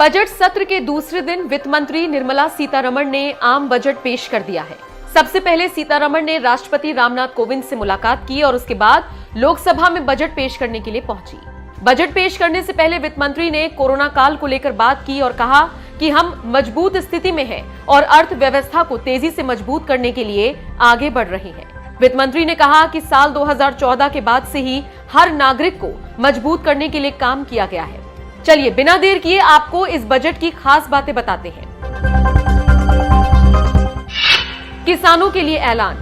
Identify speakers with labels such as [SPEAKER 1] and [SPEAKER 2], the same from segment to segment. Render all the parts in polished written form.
[SPEAKER 1] Budget सत्र के दूसरे दिन वित्त मंत्री निर्मला सीतारमण ने आम बजट पेश कर दिया है। सबसे पहले सीतारमण ने राष्ट्रपति रामनाथ कोविंद से मुलाकात की और उसके बाद लोकसभा में बजट पेश करने के लिए पहुंची। बजट पेश करने से पहले वित्त मंत्री ने कोरोना काल को लेकर बात की और कहा कि हम मजबूत स्थिति में हैं और अर्थव्यवस्था को तेजी से मजबूत करने के लिए आगे बढ़ रहे हैं। वित्त मंत्री ने कहा कि साल 2014 के बाद से ही हर नागरिक को मजबूत करने के लिए काम किया गया है। चलिए बिना देर किए आपको इस बजट की खास बातें बताते हैं। किसानों के लिए ऐलान।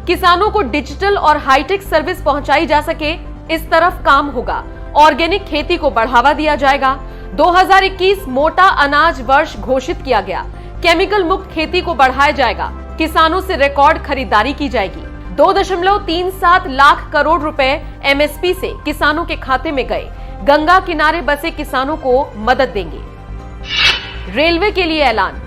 [SPEAKER 1] किसानों को डिजिटल और हाईटेक सर्विस पहुंचाई जा सके, इस तरफ काम होगा। ऑर्गेनिक खेती को बढ़ावा दिया जाएगा। 2021 मोटा अनाज वर्ष घोषित किया गया। केमिकल मुक्त खेती को बढ़ाया जाएगा। किसानों से रिकॉर्ड खरीदारी की जाएगी। 2.37 लाख करोड़ रुपए एमएसपी से किसानों के खाते में गए। गंगा किनारे बसे किसानों को मदद देंगे। रेलवे के लिए ऐलान।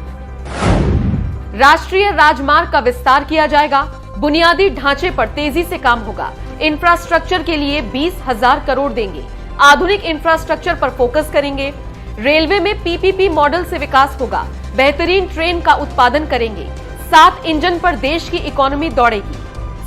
[SPEAKER 1] राष्ट्रीय राजमार्ग का विस्तार किया जाएगा। बुनियादी ढांचे पर तेजी से काम होगा। इंफ्रास्ट्रक्चर के लिए 20,000 करोड़ देंगे। आधुनिक इंफ्रास्ट्रक्चर पर फोकस करेंगे। रेलवे में पीपीपी मॉडल से विकास होगा। बेहतरीन ट्रेन का उत्पादन करेंगे। 7 इंजन पर देश की इकोनॉमी दौड़ेगी।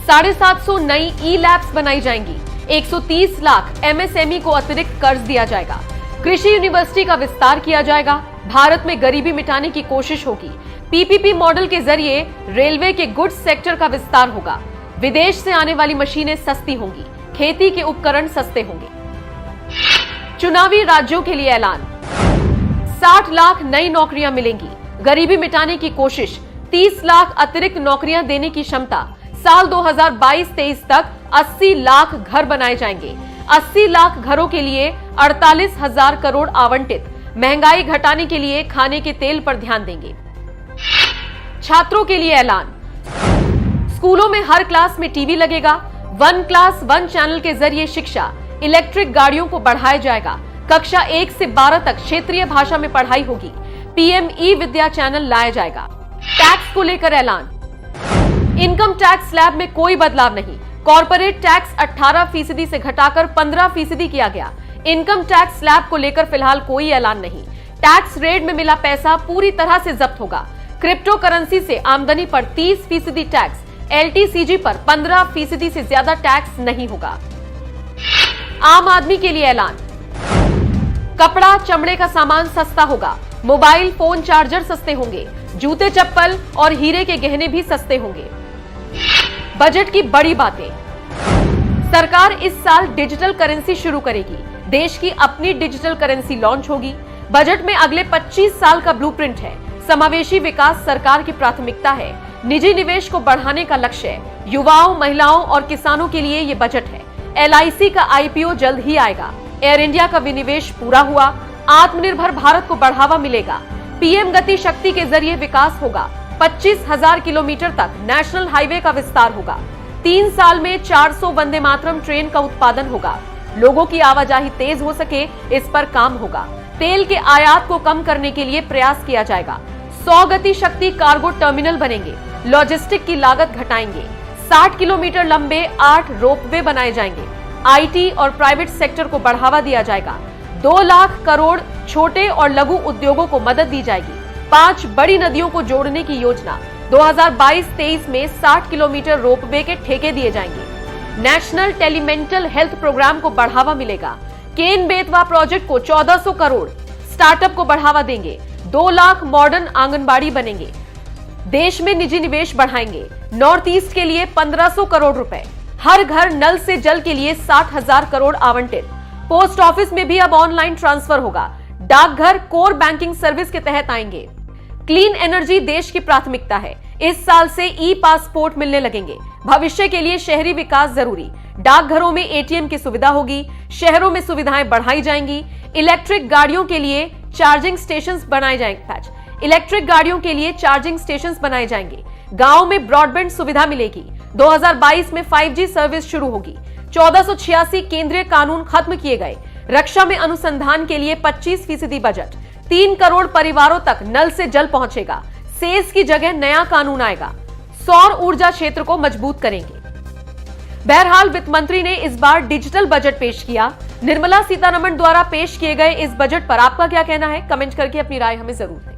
[SPEAKER 1] 750 नई ई लैब्स बनाई जाएंगी। 130 लाख एमएसएमई को अतिरिक्त कर्ज दिया जाएगा। कृषि यूनिवर्सिटी का विस्तार किया जाएगा। भारत में गरीबी मिटाने की कोशिश होगी। पीपीपी मॉडल के जरिए रेलवे के गुड्स सेक्टर का विस्तार होगा। विदेश से आने वाली मशीनें सस्ती होंगी। खेती के उपकरण सस्ते होंगे। चुनावी राज्यों के लिए ऐलान। 60 लाख नई नौकरियां मिलेंगी। गरीबी मिटाने की कोशिश। 30 लाख अतिरिक्त नौकरियां देने की क्षमता। साल 2022-23 तक 80 लाख घर बनाए जाएंगे। 80 लाख घरों के लिए 48,000 करोड़ आवंटित। महंगाई घटाने के लिए खाने के तेल पर ध्यान देंगे। छात्रों के लिए ऐलान। स्कूलों में हर क्लास में टीवी लगेगा। 1 क्लास 1 चैनल के जरिए शिक्षा। इलेक्ट्रिक गाड़ियों को बढ़ाया जाएगा। कक्षा 1 से 12 तक क्षेत्रीय भाषा में पढ़ाई होगी। पीएम ई विद्या चैनल लाया जाएगा। टैक्स को लेकर ऐलान। इनकम टैक्स स्लैब में कोई बदलाव नहीं। कॉर्पोरेट टैक्स 18% से घटाकर 15% किया गया। इनकम टैक्स स्लैब को लेकर फिलहाल कोई ऐलान नहीं। टैक्स रेड में मिला पैसा पूरी तरह से जब्त होगा। क्रिप्टो करेंसी से आमदनी पर 30% टैक्स। एलटीसीजी पर 15% से ज्यादा टैक्स नहीं होगा। आम आदमी के लिए ऐलान। कपड़ा चमड़े का सामान सस्ता होगा। मोबाइल फोन चार्जर सस्ते होंगे। जूते चप्पल और हीरे के गहने भी सस्ते होंगे। बजट की बड़ी बातें। सरकार इस साल डिजिटल करेंसी शुरू करेगी। देश की अपनी डिजिटल करेंसी लॉन्च होगी। बजट में अगले 25 साल का ब्लूप्रिंट है। समावेशी विकास सरकार की प्राथमिकता है। निजी निवेश को बढ़ाने का लक्ष्य है। युवाओं, महिलाओं और किसानों के लिए ये बजट है। एलआईसी का आईपीओ जल्द ही आएगा। एयर इंडिया का विनिवेश पूरा हुआ। आत्मनिर्भर भारत को बढ़ावा मिलेगा। पीएम गति शक्ति के जरिए विकास होगा। 25,000 किलोमीटर तक नेशनल हाईवे का विस्तार होगा। 3 साल में 400 वंदे मातरम ट्रेन का उत्पादन होगा। लोगों की आवाजाही तेज हो सके, इस पर काम होगा। तेल के आयात को कम करने के लिए प्रयास किया जाएगा। 100 गति शक्ति कार्गो टर्मिनल बनेंगे। लॉजिस्टिक की लागत घटाएंगे। 60 किलोमीटर लंबे 8 रोपवे बनाए जाएंगे। आईटी और प्राइवेट सेक्टर को बढ़ावा दिया जाएगा। 2 लाख करोड़ छोटे और लघु उद्योगों को मदद दी जाएगी। 5 बड़ी नदियों को जोड़ने की योजना। 2022-23 में 60 किलोमीटर रोपवे के ठेके दिए जाएंगे। नेशनल टेलीमेंटल हेल्थ प्रोग्राम को बढ़ावा मिलेगा। केन बेतवा प्रोजेक्ट को 1400 करोड़। स्टार्टअप को बढ़ावा देंगे। 2 लाख मॉडर्न आंगनबाड़ी बनेंगे। देश में निजी निवेश बढ़ाएंगे। नॉर्थ ईस्ट के लिए 1500 करोड़ रुपए। हर घर नल से जल के लिए 60,000 करोड़ आवंटित। पोस्ट ऑफिस में भी अब ऑनलाइन ट्रांसफर होगा। डाकघर कोर बैंकिंग सर्विस के तहत आएंगे। क्लीन एनर्जी देश की प्राथमिकता है। इस साल से ई पासपोर्ट मिलने लगेंगे। भविष्य के लिए शहरी विकास जरूरी। डाकघरों में एटीएम की सुविधा होगी। शहरों में सुविधाएं बढ़ाई जाएंगी। इलेक्ट्रिक गाड़ियों के लिए चार्जिंग स्टेशंस बनाए जाएंगे। इलेक्ट्रिक गाड़ियों के लिए चार्जिंग स्टेशंस बनाए जाएंगे। गांव में ब्रॉडबैंड सुविधा मिलेगी। 2022 में 5G सर्विस शुरू होगी। 1486 केंद्रीय कानून खत्म किए गए। रक्षा में अनुसंधान के लिए 25% बजट। 3 करोड़ परिवारों तक नल से जल पहुंचेगा। सेस की जगह नया कानून आएगा। सौर ऊर्जा क्षेत्र को मजबूत करेंगे। बहरहाल वित्त मंत्री ने इस बार डिजिटल बजट पेश किया। निर्मला सीतारमण द्वारा पेश किए गए इस बजट पर आपका क्या कहना है? कमेंट करके अपनी राय हमें जरूर दें।